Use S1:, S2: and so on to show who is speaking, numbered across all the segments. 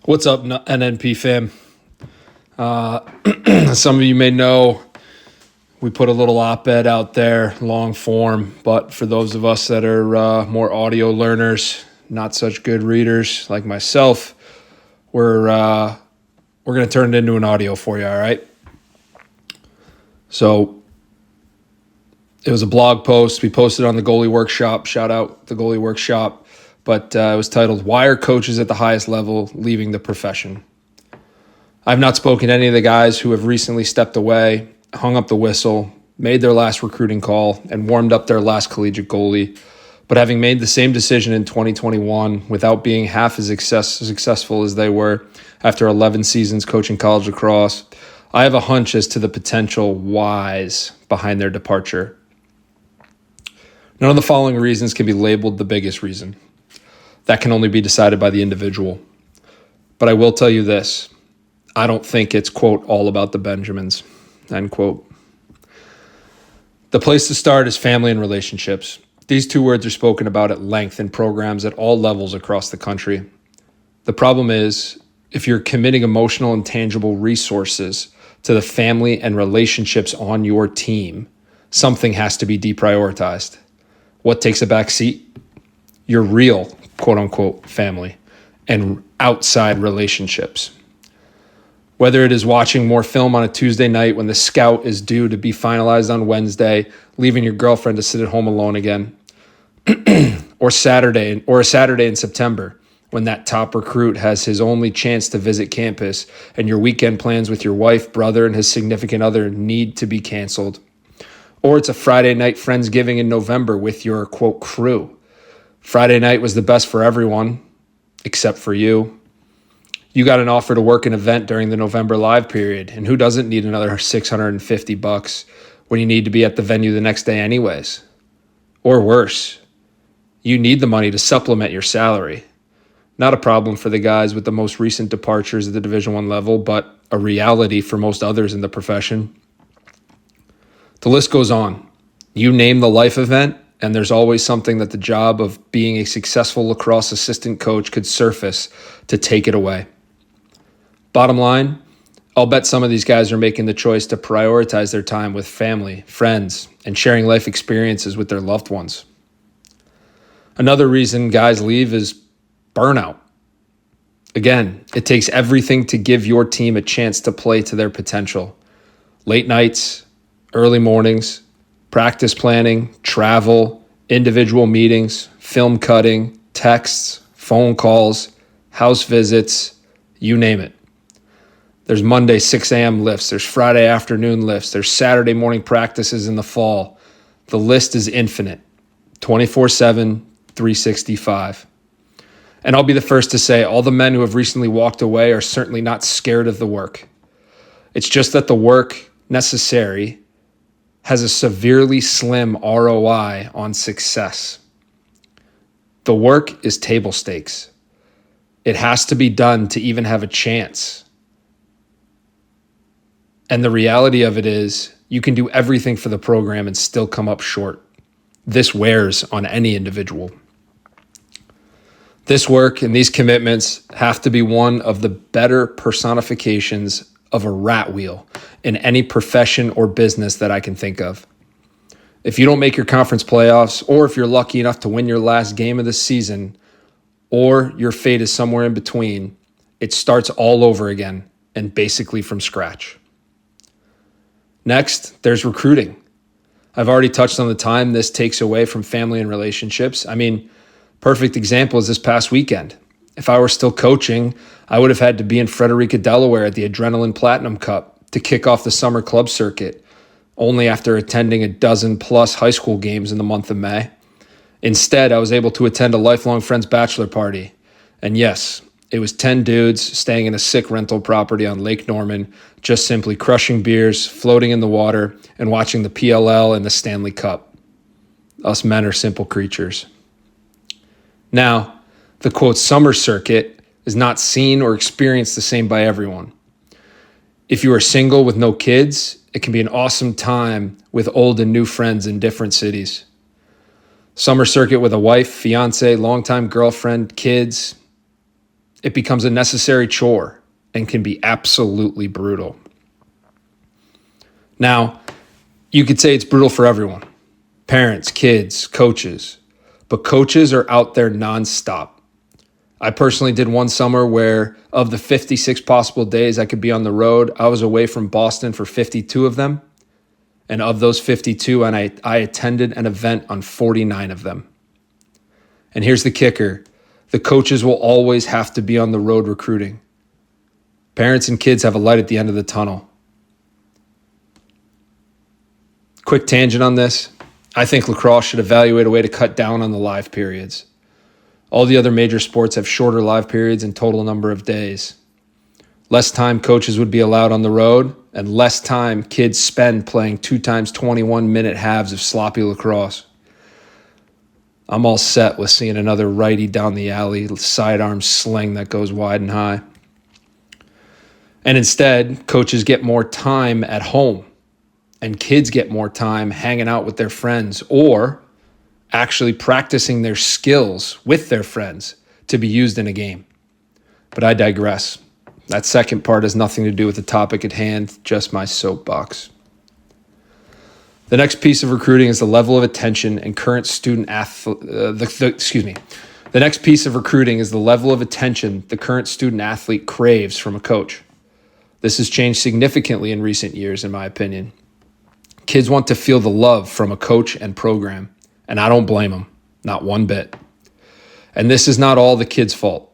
S1: What's up, NNP fam? Some of you may know we put a little op-ed out there, long form, but for those of us that are more audio learners, not such good readers like myself, we're going to turn it into an audio for you, all right? So it was a blog post we posted on the Goalie Workshop. Shout out the Goalie Workshop. But it was titled, "Why Are Coaches at the Highest Level Leaving the Profession?" I've not spoken to any of the guys who have recently stepped away, hung up the whistle, made their last recruiting call, and warmed up their last collegiate goalie. But having made the same decision in 2021 without being half as successful as they were after 11 seasons coaching college lacrosse, I have a hunch as to the potential whys behind their departure. None of the following reasons can be labeled the biggest reason. That can only be decided by the individual. But I will tell you this. I don't think it's, quote, all about the Benjamins, end quote. The place to start is family and relationships. These two words are spoken about at length in programs at all levels across the country. The problem is, if you're committing emotional and tangible resources to the family and relationships on your team, something has to be deprioritized. What takes a back seat? Your real, quote-unquote, family and outside relationships. Whether it is watching more film on a Tuesday night when the scout is due to be finalized on Wednesday, leaving your girlfriend to sit at home alone again, or a Saturday in September when that top recruit has his only chance to visit campus and your weekend plans with your wife, brother, and his significant other need to be canceled. Or it's a Friday night Friendsgiving in November with your, quote, crew. Friday night was the best for everyone, except for you. You got an offer to work an event during the November live period, and who doesn't need another $650 when you need to be at the venue the next day anyways? Or worse, you need the money to supplement your salary. Not a problem for the guys with the most recent departures at the Division I level, but a reality for most others in the profession. The list goes on. You name the life event, and there's always something that the job of being a successful lacrosse assistant coach could surface to take it away. Bottom line, I'll bet some of these guys are making the choice to prioritize their time with family, friends, and sharing life experiences with their loved ones. Another reason guys leave is burnout. Again, it takes everything to give your team a chance to play to their potential. Late nights, early mornings, practice planning, travel, individual meetings, film cutting, texts, phone calls, house visits, you name it. There's Monday 6 a.m. lifts, there's Friday afternoon lifts, there's Saturday morning practices in the fall. The list is infinite, 24/7, 365. And I'll be the first to say all the men who have recently walked away are certainly not scared of the work. It's just that the work necessary has a severely slim ROI on success. The work is table stakes. It has to be done to even have a chance. And the reality of it is, you can do everything for the program and still come up short. This wears on any individual. This work and these commitments have to be one of the better personifications of a rat wheel in any profession or business that I can think of. If you don't make your conference playoffs, or if you're lucky enough to win your last game of the season, or your fate is somewhere in between, it starts all over again and basically from scratch. Next, there's recruiting. I've already touched on the time this takes away from family and relationships. Perfect example is this past weekend. If I were still coaching, I would have had to be in Frederica, Delaware at the Adrenaline Platinum Cup to kick off the summer club circuit, only after attending a dozen plus high school games in the month of May. Instead, I was able to attend a lifelong friend's bachelor party. And yes, it was 10 dudes staying in a sick rental property on Lake Norman, just simply crushing beers, floating in the water, and watching the PLL and the Stanley Cup. Us men are simple creatures. Now, the quote summer circuit is not seen or experienced the same by everyone. If you are single with no kids, it can be an awesome time with old and new friends in different cities. Summer circuit with a wife, fiance, longtime girlfriend, kids, It becomes a necessary chore and can be absolutely brutal. Now, you could say it's brutal for everyone. Parents, kids, coaches. But coaches are out there nonstop. I personally did one summer where of the 56 possible days I could be on the road, I was away from Boston for 52 of them. And of those 52, I attended an event on 49 of them. And here's the kicker. The coaches will always have to be on the road recruiting. Parents and kids have a light at the end of the tunnel. Quick tangent on this. I think lacrosse should evaluate a way to cut down on the live periods. All the other major sports have shorter live periods and total number of days. Less time coaches would be allowed on the road, and less time kids spend playing 2 times 21-minute halves of sloppy lacrosse. I'm all set with seeing another righty down the alley sidearm sling that goes wide and high. And instead, coaches get more time at home, and kids get more time hanging out with their friends or actually practicing their skills with their friends to be used in a game. But I digress. That second part has nothing to do with the topic at hand, just my soapbox. The next piece of recruiting is the level of attention and current student athlete. The next piece of recruiting is the level of attention the current student athlete craves from a coach. This has changed significantly in recent years, in my opinion. Kids want to feel the love from a coach and program. And I don't blame them, not one bit. And this is not all the kids' fault.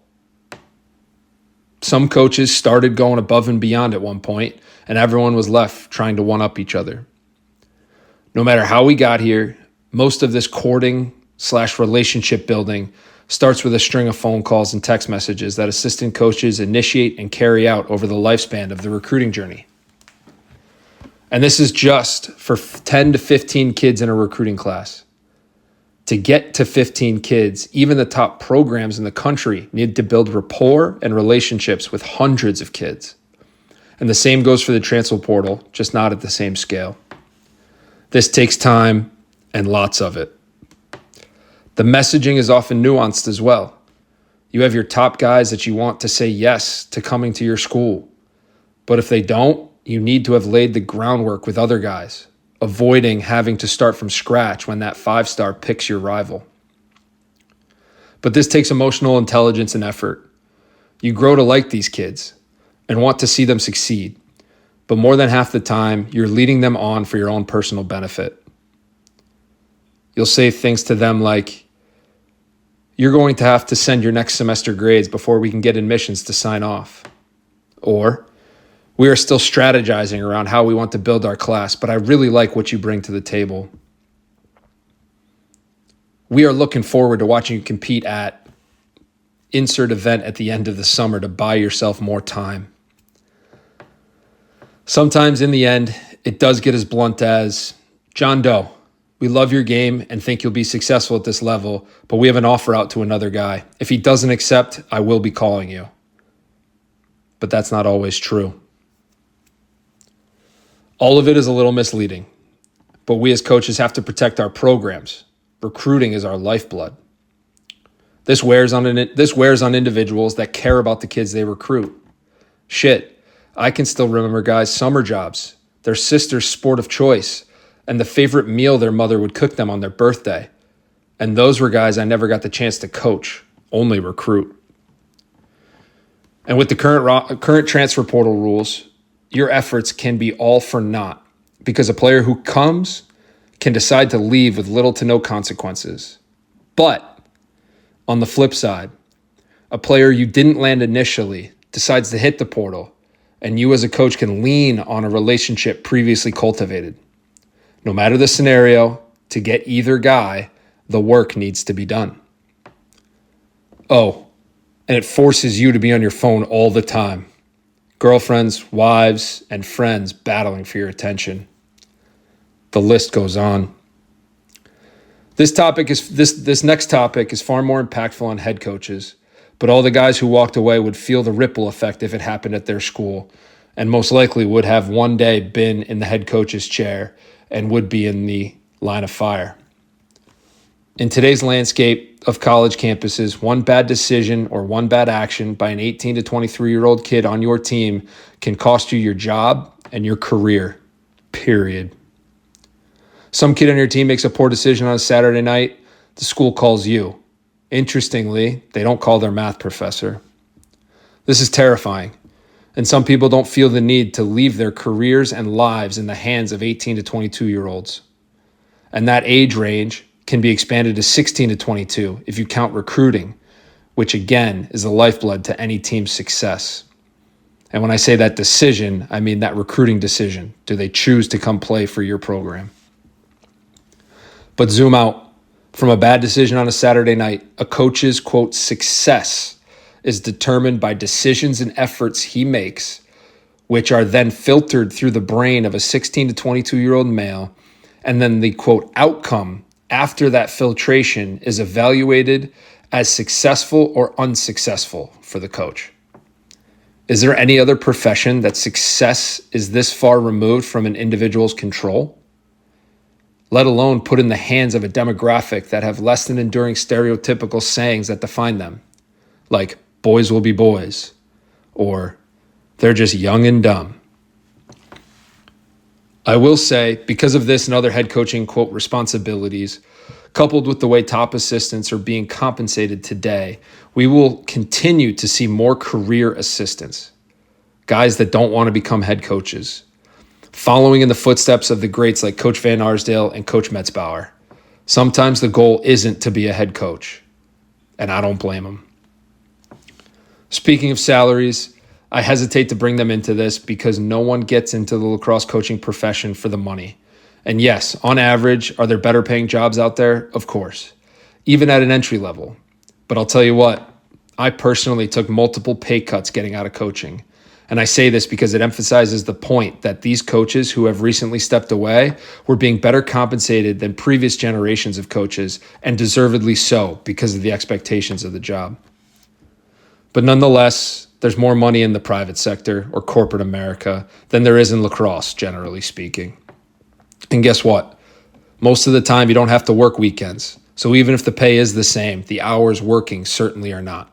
S1: Some coaches started going above and beyond at one point, and everyone was left trying to one-up each other. No matter how we got here, most of this courting/relationship building starts with a string of phone calls and text messages that assistant coaches initiate and carry out over the lifespan of the recruiting journey. And this is just for 10 to 15 kids in a recruiting class. To get to 15 kids, even the top programs in the country need to build rapport and relationships with hundreds of kids. And the same goes for the transfer portal, just not at the same scale. This takes time and lots of it. The messaging is often nuanced as well. You have your top guys that you want to say yes to coming to your school. But if they don't, you need to have laid the groundwork with other guys, avoiding having to start from scratch when that 5-star picks your rival. But this takes emotional intelligence and effort. You grow to like these kids and want to see them succeed, but more than half the time, you're leading them on for your own personal benefit. You'll say things to them like, "You're going to have to send your next semester grades before we can get admissions to sign off." Or, "We are still strategizing around how we want to build our class, but I really like what you bring to the table. We are looking forward to watching you compete at insert event at the end of the summer to buy yourself more time." Sometimes in the end, it does get as blunt as, "John Doe, we love your game and think you'll be successful at this level, but we have an offer out to another guy. If he doesn't accept, I will be calling you." But that's not always true. All of it is a little misleading, but we as coaches have to protect our programs. Recruiting is our lifeblood. This wears on individuals that care about the kids they recruit. Shit, I can still remember guys' summer jobs, their sister's sport of choice, and the favorite meal their mother would cook them on their birthday. And those were guys I never got the chance to coach, only recruit. And with the current transfer portal rules, your efforts can be all for naught because a player who comes can decide to leave with little to no consequences. But on the flip side, a player you didn't land initially decides to hit the portal, and you as a coach can lean on a relationship previously cultivated. No matter the scenario, to get either guy, the work needs to be done. Oh, and it forces you to be on your phone all the time. Girlfriends, wives, and friends battling for your attention. The list goes on. This next topic is far more impactful on head coaches, but all the guys who walked away would feel the ripple effect if it happened at their school, and most likely would have one day been in the head coach's chair and would be in the line of fire. In today's landscape of college campuses, one bad decision or one bad action by an 18 to 23-year-old kid on your team can cost you your job and your career, period. Some kid on your team makes a poor decision on a Saturday night, the school calls you. Interestingly, they don't call their math professor. This is terrifying, and some people don't feel the need to leave their careers and lives in the hands of 18 to 22-year-olds. And that age range can be expanded to 16 to 22 if you count recruiting, which again is the lifeblood to any team's success. And when I say that decision, I mean that recruiting decision. Do they choose to come play for your program? But zoom out. From a bad decision on a Saturday night, a coach's, quote, success is determined by decisions and efforts he makes, which are then filtered through the brain of a 16 to 22-year-old male, and then the, quote, outcome after that filtration is evaluated as successful or unsuccessful for the coach. Is there any other profession that success is this far removed from an individual's control? Let alone put in the hands of a demographic that have less than enduring stereotypical sayings that define them, like boys will be boys, or they're just young and dumb. I will say, because of this and other head coaching, quote, responsibilities, coupled with the way top assistants are being compensated today, we will continue to see more career assistants, guys that don't want to become head coaches, following in the footsteps of the greats like Coach Van Arsdale and Coach Metzbauer. Sometimes the goal isn't to be a head coach, and I don't blame them. Speaking of salaries, I hesitate to bring them into this because no one gets into the lacrosse coaching profession for the money. And yes, on average, are there better paying jobs out there? Of course, even at an entry level. But I'll tell you what, I personally took multiple pay cuts getting out of coaching. And I say this because it emphasizes the point that these coaches who have recently stepped away were being better compensated than previous generations of coaches, and deservedly so because of the expectations of the job. But nonetheless, there's more money in the private sector or corporate America than there is in lacrosse, generally speaking. And guess what? Most of the time, you don't have to work weekends. So even if the pay is the same, the hours working certainly are not.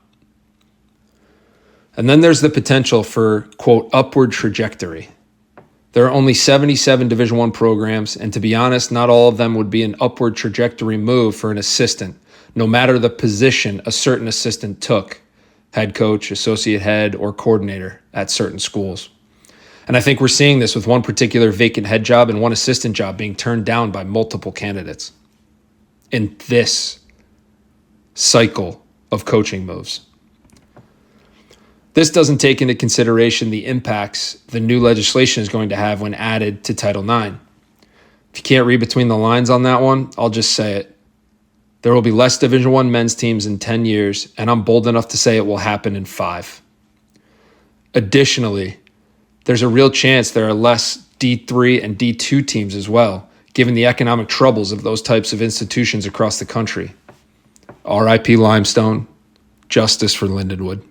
S1: And then there's the potential for, quote, upward trajectory. There are only 77 Division I programs, and to be honest, not all of them would be an upward trajectory move for an assistant, no matter the position a certain assistant took. Head coach, associate head, or coordinator at certain schools. And I think we're seeing this with one particular vacant head job and one assistant job being turned down by multiple candidates in this cycle of coaching moves. This doesn't take into consideration the impacts the new legislation is going to have when added to Title IX. If you can't read between the lines on that one, I'll just say it. There will be less Division I men's teams in 10 years, and I'm bold enough to say it will happen in 5. Additionally, there's a real chance there are less D3 and D2 teams as well, given the economic troubles of those types of institutions across the country. R.I.P. Limestone, justice for Lindenwood.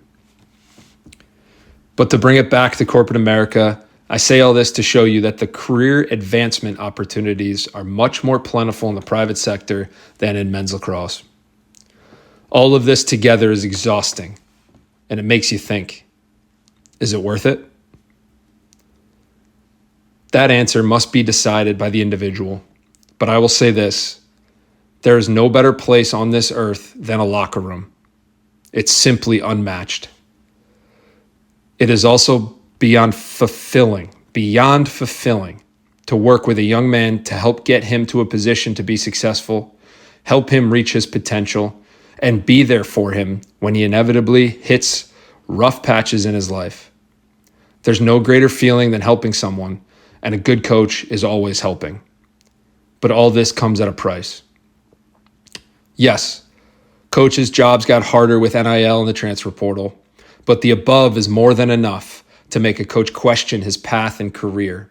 S1: But to bring it back to corporate America, I say all this to show you that the career advancement opportunities are much more plentiful in the private sector than in men's lacrosse. All of this together is exhausting, and it makes you think, is it worth it? That answer must be decided by the individual, but I will say this, there is no better place on this earth than a locker room. It's simply unmatched. It is also beyond fulfilling to work with a young man to help get him to a position to be successful, help him reach his potential, and be there for him when he inevitably hits rough patches in his life. There's no greater feeling than helping someone, and a good coach is always helping. But all this comes at a price. Yes, coaches' jobs got harder with NIL and the transfer portal, but the above is more than enough to make a coach question his path and career.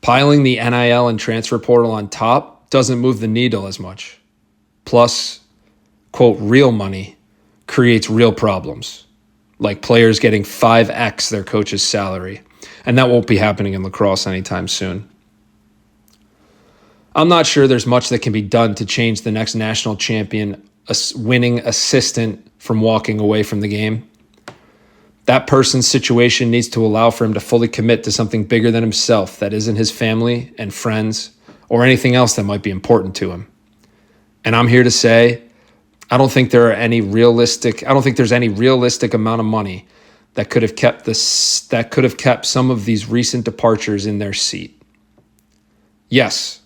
S1: Piling the NIL and transfer portal on top doesn't move the needle as much. Plus, quote, real money creates real problems, like players getting 5x their coach's salary, and that won't be happening in lacrosse anytime soon. I'm not sure there's much that can be done to change the next national champion winning assistant from walking away from the game. That person's situation needs to allow for him to fully commit to something bigger than himself that isn't his family and friends or anything else that might be important to him. And I'm here to say, I don't think there's any realistic amount of money that could have kept some of these recent departures in their seat. Yes,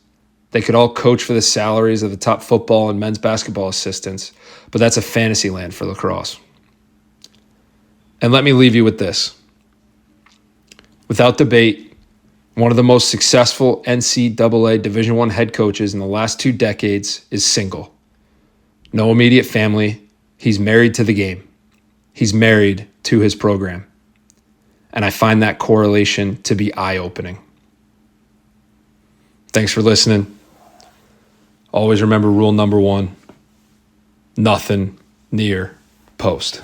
S1: they could all coach for the salaries of the top football and men's basketball assistants, but that's a fantasy land for lacrosse. And let me leave you with this. Without debate, one of the most successful NCAA Division I head coaches in the last 2 decades is single. No immediate family. He's married to the game. He's married to his program. And I find that correlation to be eye-opening. Thanks for listening. Always remember rule number 1, nothing near post.